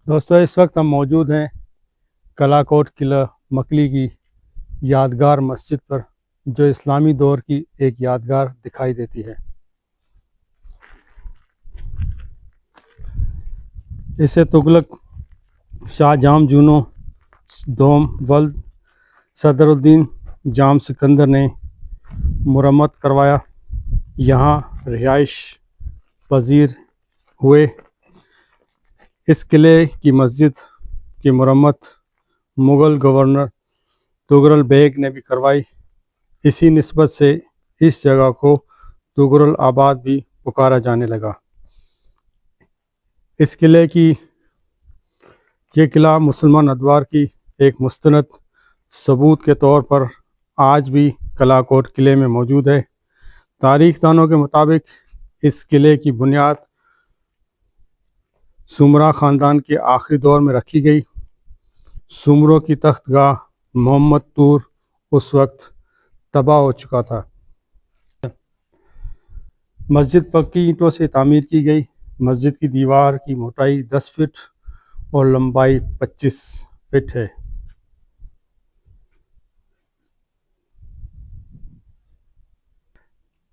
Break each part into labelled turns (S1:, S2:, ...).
S1: دوستو اس وقت ہم موجود ہیں کلا کوٹ قلعہ مکلی کی یادگار مسجد پر، جو اسلامی دور کی ایک یادگار دکھائی دیتی ہے۔ اسے تغلق شاہ جام جونو دوم ولد صدر الدین جام سکندر نے مرمت کروایا، یہاں رہائش پذیر ہوئے۔ اس قلعے کی مسجد کی مرمت مغل گورنر تغرل بیگ نے بھی کروائی۔ اسی نسبت سے اس جگہ کو تغرل آباد بھی پکارا جانے لگا۔ اس قلعے کی یہ قلعہ مسلمان ادوار کی ایک مستند ثبوت کے طور پر آج بھی کلا کوٹ قلعے میں موجود ہے۔ تاریخ دانوں کے مطابق اس قلعے کی بنیاد سومرا خاندان کے آخری دور میں رکھی گئی۔ سومروں کی تخت گاہ محمد طور اس وقت تباہ ہو چکا تھا۔ مسجد پکی اینٹوں سے تعمیر کی گئی۔ مسجد کی دیوار کی موٹائی 10 فٹ اور لمبائی 25 فٹ ہے۔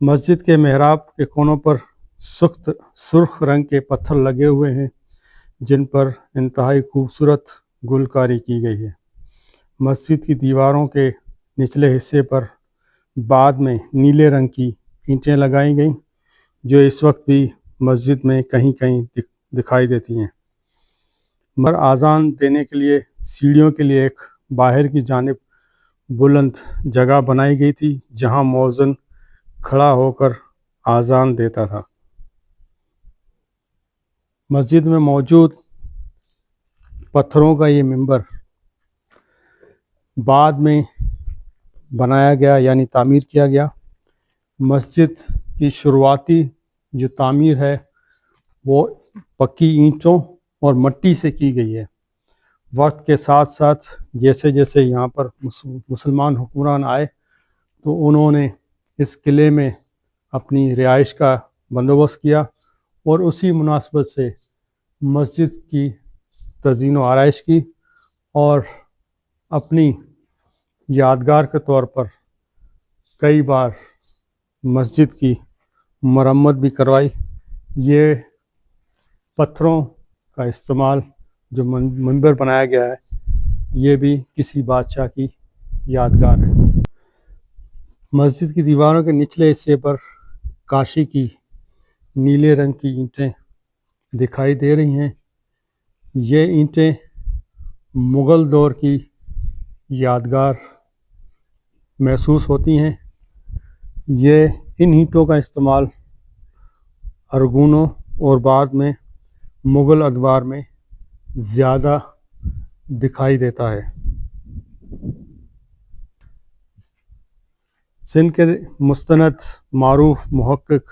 S1: مسجد کے محراب کے کونوں پر سرخ رنگ کے پتھر لگے ہوئے ہیں، جن پر انتہائی خوبصورت گلکاری کی گئی ہے۔ مسجد کی دیواروں کے نچلے حصے پر بعد میں نیلے رنگ کی اینٹیں لگائی گئیں، جو اس وقت بھی مسجد میں کہیں کہیں دکھائی دیتی ہیں۔ مگر آذان دینے کے لیے سیڑھیوں کے لیے ایک باہر کی جانب بلند جگہ بنائی گئی تھی، جہاں مؤذن کھڑا ہو کر آذان دیتا تھا۔ مسجد میں موجود پتھروں کا یہ منبر بعد میں بنایا گیا، یعنی تعمیر کیا گیا۔ مسجد کی شروعاتی جو تعمیر ہے وہ پکی اینٹوں اور مٹی سے کی گئی ہے۔ وقت کے ساتھ ساتھ جیسے جیسے یہاں پر مسلمان حکمران آئے تو انہوں نے اس قلعے میں اپنی رہائش کا بندوبست کیا، اور اسی مناسبت سے مسجد کی تزئین و آرائش کی، اور اپنی یادگار کے طور پر کئی بار مسجد کی مرمت بھی کروائی۔ یہ پتھروں کا استعمال جو منبر بنایا گیا ہے، یہ بھی کسی بادشاہ کی یادگار ہے۔ مسجد کی دیواروں کے نچلے حصے پر کاشی کی نیلے رنگ کی اینٹیں دکھائی دے رہی ہیں۔ یہ اینٹیں مغل دور کی یادگار محسوس ہوتی ہیں۔ ان اینٹوں کا استعمال ارگونوں اور بعد میں مغل ادوار میں زیادہ دکھائی دیتا ہے۔ سندھ کے مستند معروف محقق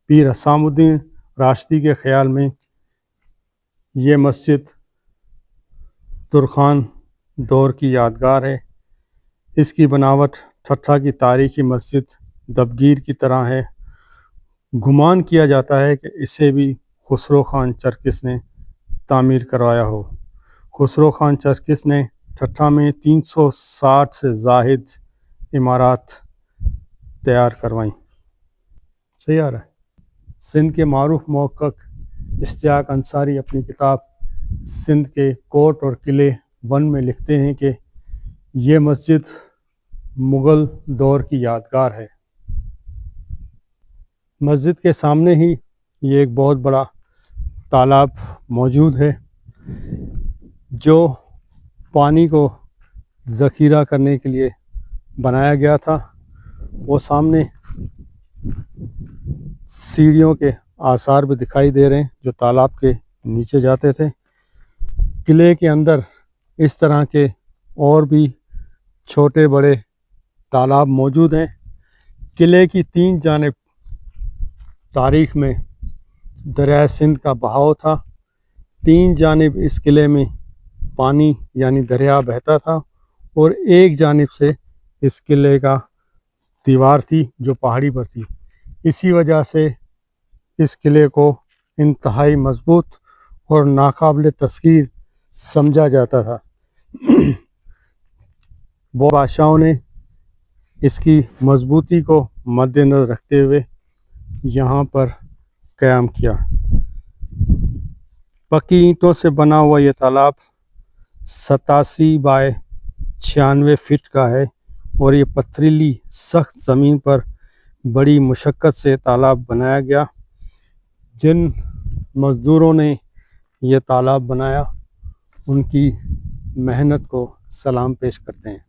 S1: پیر حسام الدین راشدی کے خیال میں یہ مسجد ترکھان دور کی یادگار ہے۔ اس کی بناوٹ ٹھٹھہ کی تاریخی مسجد دبگیر کی طرح ہے۔ گمان کیا جاتا ہے کہ اسے بھی خسرو خان چرکس نے تعمیر کروایا ہو۔ خسرو خان چرکس نے ٹھٹھہ میں 360 سے زائد عمارات تیار کروائیں۔ صحیح آ رہا ہے۔ سندھ کے معروف محقق اشتیاق انصاری اپنی کتاب سندھ کے کوٹ اور قلعے 1 میں لکھتے ہیں کہ یہ مسجد مغل دور کی یادگار ہے۔ مسجد کے سامنے ہی یہ ایک بہت بڑا تالاب موجود ہے، جو پانی کو ذخیرہ کرنے کے لیے بنایا گیا تھا۔ وہ سامنے سیڑھیوں کے آثار بھی دکھائی دے رہے ہیں جو تالاب کے نیچے جاتے تھے۔ قلعے کے اندر اس طرح کے اور بھی چھوٹے بڑے تالاب موجود ہیں۔ قلعے کی 3 جانب تاریخ میں دریائے سندھ کا بہاؤ تھا۔ 3 جانب اس قلعے میں پانی یعنی دریا بہتا تھا، اور ایک جانب سے اس قلعے کا دیوار تھی جو پہاڑی پر تھی۔ اسی وجہ سے اس قلعے کو انتہائی مضبوط اور ناقابل تسخیر سمجھا جاتا تھا۔ وہ بادشاہوں نے اس کی مضبوطی کو مد نظر رکھتے ہوئے یہاں پر قیام کیا۔ پکی اینٹوں سے بنا ہوا یہ تالاب 87 بائی 96 فٹ کا ہے، اور یہ پتھریلی سخت زمین پر بڑی مشقت سے تالاب بنایا گیا۔ جن مزدوروں نے یہ تالاب بنایا ان کی محنت کو سلام پیش کرتے ہیں۔